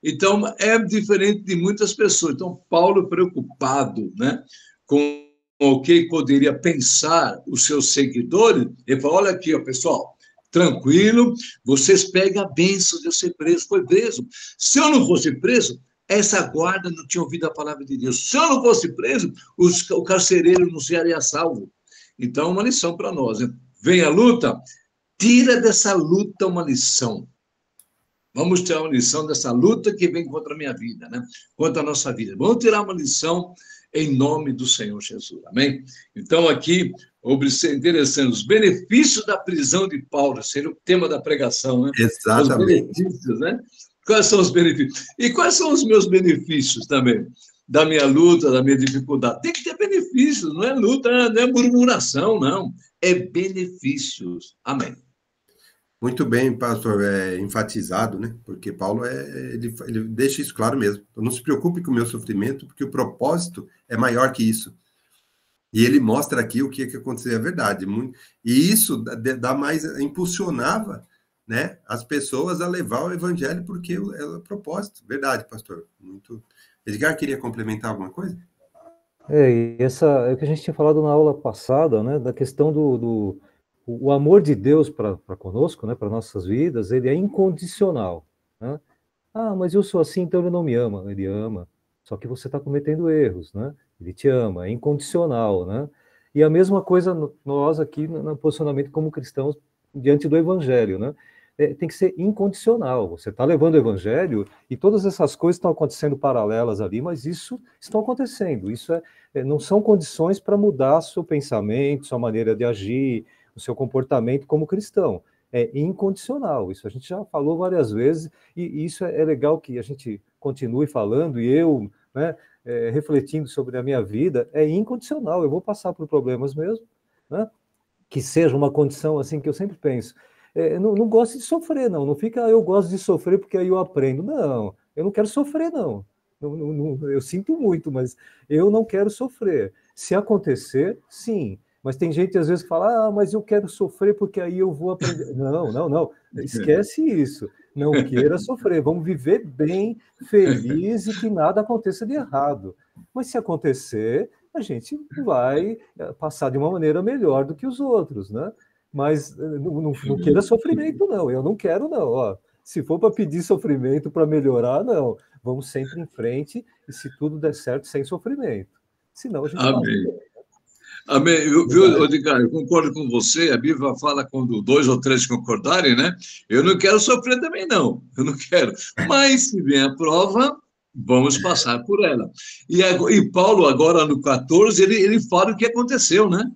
Speaker 5: Então, é diferente de muitas pessoas. Então, Paulo preocupado, né, com o que poderia pensar os seus seguidores, ele falou, olha aqui, ó, pessoal, tranquilo, vocês pegam a bênção de eu ser preso, foi preso. Se eu não fosse preso, essa guarda não tinha ouvido a palavra de Deus. Se eu não fosse preso, o carcereiro não seria salvo. Então, uma lição para nós, né? Vem a luta, tira dessa luta uma lição. Vamos tirar uma lição dessa luta que vem contra a minha vida, né? Contra a nossa vida. Vamos tirar uma lição em nome do Senhor Jesus, amém? Então, aqui, interessante, os benefícios da prisão de Paulo, seria o tema da pregação, né?
Speaker 1: Exatamente.
Speaker 5: Os benefícios, né? Quais são os benefícios? E quais são os meus benefícios também? Da minha luta, da minha dificuldade. Tem que ter benefícios, não é luta, não é murmuração, não. É benefícios. Amém.
Speaker 1: Muito bem, pastor, enfatizado, né? Porque Paulo ele deixa isso claro mesmo. Então, não se preocupe com o meu sofrimento, porque o propósito é maior que isso. E ele mostra aqui o que aconteceu, é verdade. E isso dá mais, impulsionava, né, as pessoas a levar o evangelho, porque é o propósito. Verdade, pastor. Muito. Edgar queria complementar alguma coisa?
Speaker 6: E é o que a gente tinha falado na aula passada, né? Da questão o amor de Deus para conosco, né, para nossas vidas, ele é incondicional, né? Mas eu sou assim, então ele não me ama. Ele ama, só que você está cometendo erros, né? Ele te ama, é incondicional, né? E a mesma coisa nós aqui no posicionamento como cristãos diante do evangelho, né? tem que ser incondicional. Você está levando o evangelho e todas essas coisas estão acontecendo paralelas ali, mas isso estão acontecendo. Isso não são condições para mudar seu pensamento, sua maneira de agir, o seu comportamento como cristão. É incondicional. Isso a gente já falou várias vezes e isso é legal que a gente continue falando e eu, né, refletindo sobre a minha vida, é incondicional. Eu vou passar por problemas mesmo, né? Que seja uma condição assim que eu sempre penso. Não gosto de sofrer, não. Não fica, eu gosto de sofrer porque aí eu aprendo. Não, eu não quero sofrer, não. Eu sinto muito, mas eu não quero sofrer. Se acontecer, sim. Mas tem gente, às vezes, que fala, mas eu quero sofrer porque aí eu vou aprender. Não. Esquece isso. Não queira sofrer. Vamos viver bem, feliz e que nada aconteça de errado. Mas se acontecer, a gente vai passar de uma maneira melhor do que os outros, né? Mas não queira sofrimento, não. Eu não quero, não. Ó, se for para pedir sofrimento para melhorar, não. Vamos sempre em frente e se tudo der certo, sem sofrimento. Senão a gente
Speaker 5: Amém.
Speaker 6: passa.
Speaker 5: Amém. Viu, Edgar, eu concordo com você. A Bíblia fala quando 2 ou 3 concordarem, né? Eu não quero sofrer também, não. Eu não quero. Mas, se vem a prova, vamos passar por ela. E Paulo, agora no 14, ele fala o que aconteceu, né?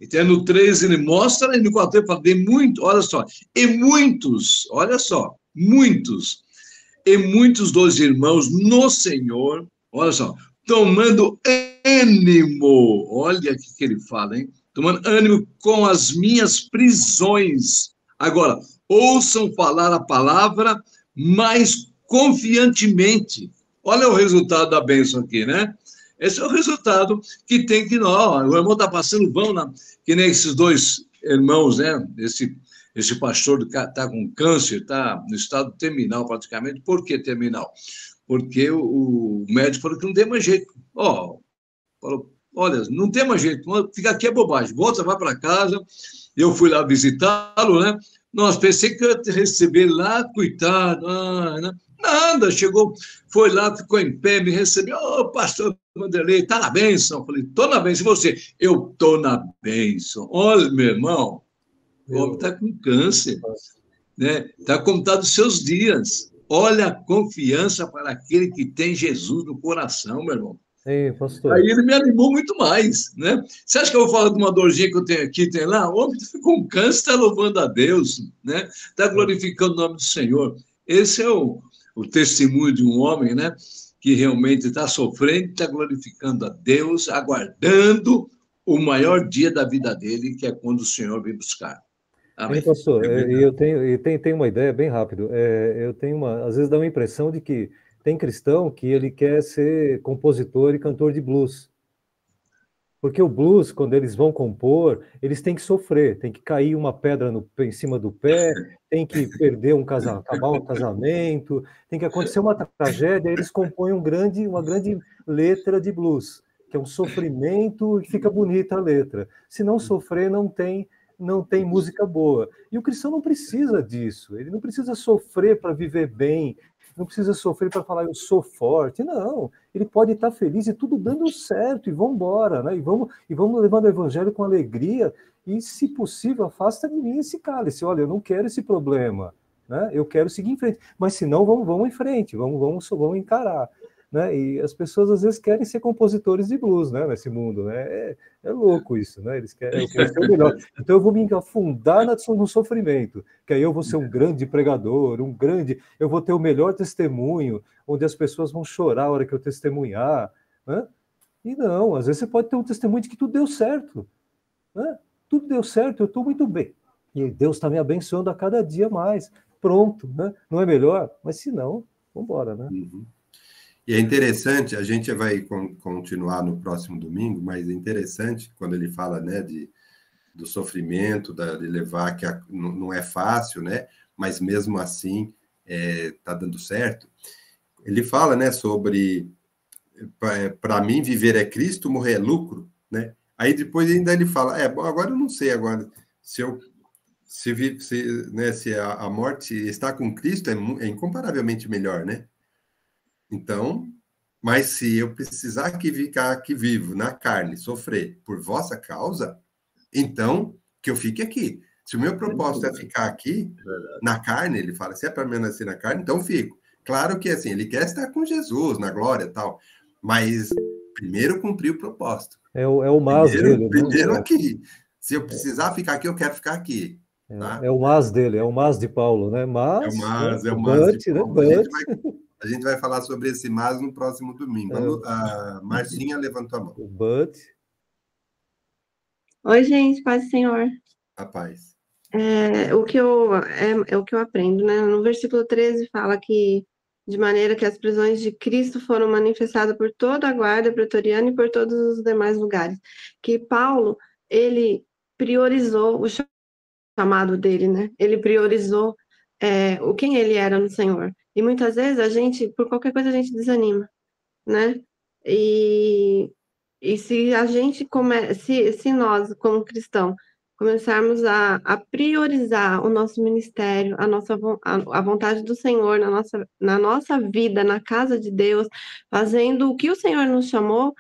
Speaker 5: Então, no 13 ele mostra, e no 14 ele fala, de muito, olha só, e muitos, olha só, muitos, e muitos dos irmãos no Senhor, olha só, tomando ânimo, olha o que ele fala, hein? Tomando ânimo com as minhas prisões. Agora, ouçam falar a palavra mais confiantemente. Olha o resultado da bênção aqui, né? Esse é o resultado que tem que nós. O irmão está passando vão lá, que nem esses 2 irmãos, né? Esse pastor está com câncer, está no estado terminal praticamente. Por que terminal? Porque o médico falou que não tem mais jeito. Falou, olha, não tem mais jeito, fica aqui é bobagem, volta, vai para casa. Eu fui lá visitá-lo, né? Nossa, pensei que eu ia receber ele lá, coitado, né? Nada, chegou, foi lá, ficou em pé, me recebeu, pastor Vanderlei, está na bênção? Falei, estou na bênção, e você? Eu estou na bênção. Olha, meu irmão, o homem está com câncer, né? Está contado os seus dias. Olha a confiança para aquele que tem Jesus no coração, meu irmão.
Speaker 6: Pastor.
Speaker 5: Aí ele me animou muito mais, né? Você acha que eu vou falar de uma dorzinha que eu tenho aqui, tem lá? O homem com câncer está louvando a Deus, né? Está glorificando o nome do Senhor. Esse é o testemunho de um homem, né? Que realmente está sofrendo, está glorificando a Deus, aguardando o maior dia da vida dele, que é quando o Senhor vem buscar. Amém.
Speaker 6: Pastor, eu tenho uma ideia bem rápido. Eu tenho às vezes dá uma impressão de que tem cristão que ele quer ser compositor e cantor de blues. Porque o blues, quando eles vão compor, eles têm que sofrer, tem que cair uma pedra em cima do pé, tem que perder acabar um casamento, tem que acontecer uma tragédia, eles compõem uma grande letra de blues, que é um sofrimento e fica bonita a letra. Se não sofrer, não tem música boa. E o cristão não precisa disso, ele não precisa sofrer para viver bem, não precisa sofrer para falar eu sou forte, não. Ele pode estar feliz e tudo dando certo, e vamos embora, né? E vamos levando o evangelho com alegria, e, se possível, afasta de mim esse cálice. Olha, eu não quero esse problema, né? Eu quero seguir em frente. Mas, se não, vamos em frente, vamos encarar. Né? E as pessoas, às vezes, querem ser compositores de blues, né? Nesse mundo, né? É louco isso, né? Eles querem ser o melhor. Então, eu vou me afundar no sofrimento, que aí eu vou ser um grande pregador, eu vou ter o melhor testemunho, onde as pessoas vão chorar a hora que eu testemunhar, né? E não, às vezes você pode ter um testemunho de que tudo deu certo, né? Tudo deu certo, eu estou muito bem. E Deus está me abençoando a cada dia mais. Pronto, né? Não é melhor? Mas se não, vamos embora, né?
Speaker 1: Uhum. E é interessante, a gente vai continuar no próximo domingo, mas é interessante quando ele fala, né, do sofrimento, de levar, que não é fácil, né, mas mesmo assim está dando certo. Ele fala, né, sobre, para mim, viver é Cristo, morrer é lucro, né? Aí depois ainda ele fala, bom, agora eu não sei, agora, se a morte está com Cristo, é incomparavelmente melhor, né? Então, mas se eu precisar ficar aqui vivo, na carne, sofrer por vossa causa, então que eu fique aqui. Se o meu propósito é ficar aqui, na carne, ele fala, se é permanecer na carne, então fico. Claro que, assim, ele quer estar com Jesus, na glória e tal, mas primeiro cumprir o propósito.
Speaker 6: É o mas dele.
Speaker 1: Primeiro aqui. Se eu precisar ficar aqui, eu quero ficar aqui. Tá?
Speaker 6: É o mas dele, é o mas de Paulo, né? Mas,
Speaker 1: é o mas de Paulo.
Speaker 6: Né?
Speaker 1: A gente vai falar sobre esse mas no próximo domingo. A Marcinha levantou a mão.
Speaker 6: O but.
Speaker 8: Oi, gente, paz do Senhor.
Speaker 1: A paz.
Speaker 8: É o que eu aprendo, né? No versículo 13 fala que de maneira que as prisões de Cristo foram manifestadas por toda a guarda pretoriana e por todos os demais lugares. Que Paulo, ele priorizou o chamado dele, né? Ele priorizou quem ele era no Senhor. E muitas vezes a gente, por qualquer coisa, a gente desanima, né? E se a gente se nós, como cristãos, começarmos a priorizar o nosso ministério, a vontade do Senhor na nossa vida, na casa de Deus, fazendo o que o Senhor nos chamou,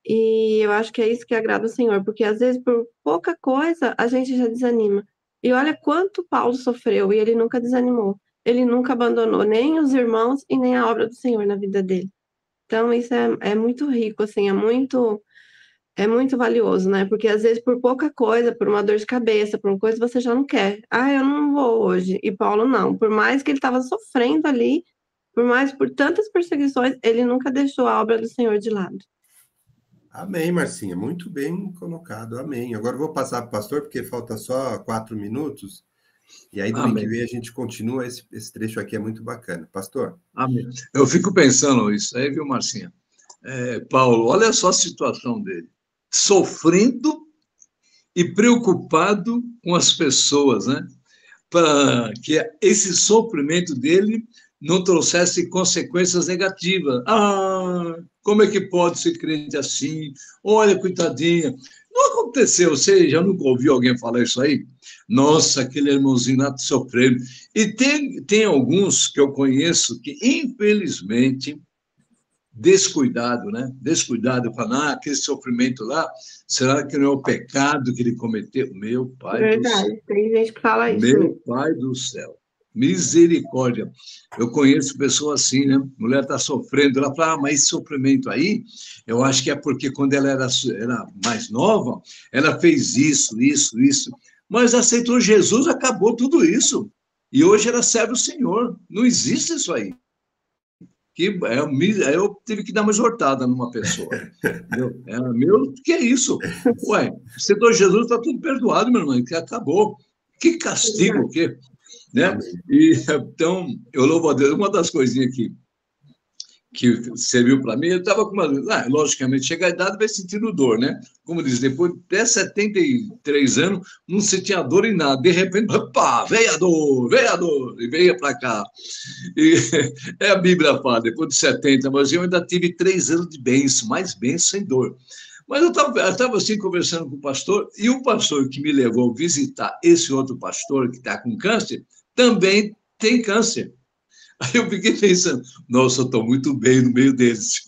Speaker 8: e eu acho que é isso que agrada o Senhor, porque às vezes por pouca coisa a gente já desanima. E olha quanto Paulo sofreu, e ele nunca desanimou, ele nunca abandonou nem os irmãos e nem a obra do Senhor na vida dele. Então isso é muito rico, assim, é muito valioso, né? Porque às vezes por pouca coisa, por uma dor de cabeça, por uma coisa você já não quer. Eu não vou hoje. E Paulo não. Por mais que ele estava sofrendo ali, por tantas perseguições, ele nunca deixou a obra do Senhor de lado.
Speaker 1: Amém, Marcinha. Muito bem colocado. Amém. Agora eu vou passar para o pastor, porque falta só 4 minutos. E aí, domingo que vem, a gente continua. Esse trecho aqui é muito bacana. Pastor?
Speaker 5: Amém. Eu fico pensando isso aí, viu, Marcinha? Paulo, olha só a situação dele. Sofrendo e preocupado com as pessoas, né? Para que esse sofrimento dele não trouxesse consequências negativas. Como é que pode ser crente assim? Olha, coitadinha. Não aconteceu, você já nunca ouviu alguém falar isso aí? Nossa, aquele irmãozinho lá sofrendo. E tem alguns que eu conheço que, infelizmente, descuidado, né? Descuidado, falando, aquele sofrimento lá, será que não é o pecado que ele cometeu? Meu pai do céu.
Speaker 8: Verdade, tem gente que fala isso.
Speaker 5: Meu pai do céu. Misericórdia. Eu conheço pessoas assim, né? Mulher está sofrendo, ela fala, mas esse sofrimento aí, eu acho que é porque quando ela era mais nova, ela fez isso. Mas aceitou Jesus, acabou tudo isso. E hoje ela serve o Senhor. Não existe isso aí. Eu tive que dar uma exortada numa pessoa. Que é isso? Ué, aceitou Jesus, está tudo perdoado, meu irmão, que acabou. Que castigo, o quê? Né? E, então, eu louvo a Deus. Uma das coisinhas que serviu para mim, eu estava com uma... logicamente, chega a idade, vai sentindo dor, né? Como diz, depois de até 73 anos, não sentia dor em nada. De repente, pá, veio a dor, e veio para cá. E a Bíblia fala, depois de 70, mas eu ainda tive 3 anos de bênção, mais bênção sem dor. Mas eu estava assim, conversando com o pastor, e o pastor que me levou a visitar esse outro pastor que está com câncer, também tem câncer. Aí eu fiquei pensando, nossa, eu estou muito bem no meio deles.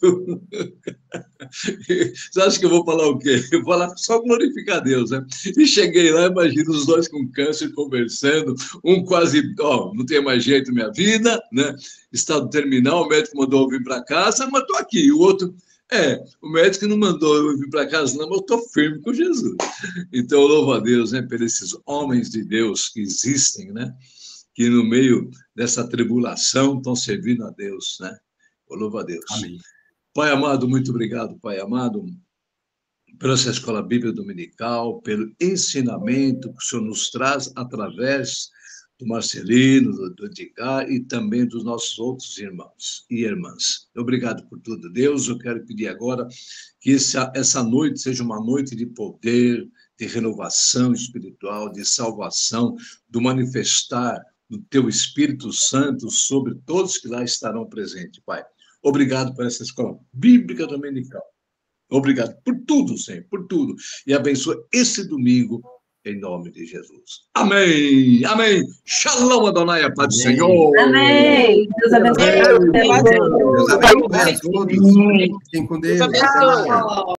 Speaker 5: Você acha que eu vou falar o quê? Eu vou falar só glorificar a Deus, né? E cheguei lá, imagino os dois com câncer conversando, um quase, não tem mais jeito na minha vida, né? Estado terminal, o médico mandou eu vir para casa, mas estou aqui. E o outro, o médico não mandou eu vir para casa, não, mas eu estou firme com Jesus. Então, eu louvo a Deus, né, por esses homens de Deus que existem, né? Que no meio dessa tribulação estão servindo a Deus, né? Eu louvo a Deus.
Speaker 1: Amém.
Speaker 5: Pai amado, muito obrigado, Pai amado, pela essa escola bíblica dominical, pelo ensinamento que o Senhor nos traz através do Marcelino, do Edgar e também dos nossos outros irmãos e irmãs. Obrigado por tudo, Deus. Eu quero pedir agora que essa noite seja uma noite de poder, de renovação espiritual, de salvação, do manifestar do Teu Espírito Santo sobre todos que lá estarão presentes, Pai. Obrigado por essa escola bíblica dominical. Obrigado por tudo, Senhor, por tudo. E abençoe esse domingo, em nome de Jesus. Amém, amém. Shalom, Adonai, a paz do Senhor.
Speaker 8: Amém. Deus abençoe.
Speaker 1: Deus abençoe a todos. Fiquem com Deus.
Speaker 2: Deus abençoe.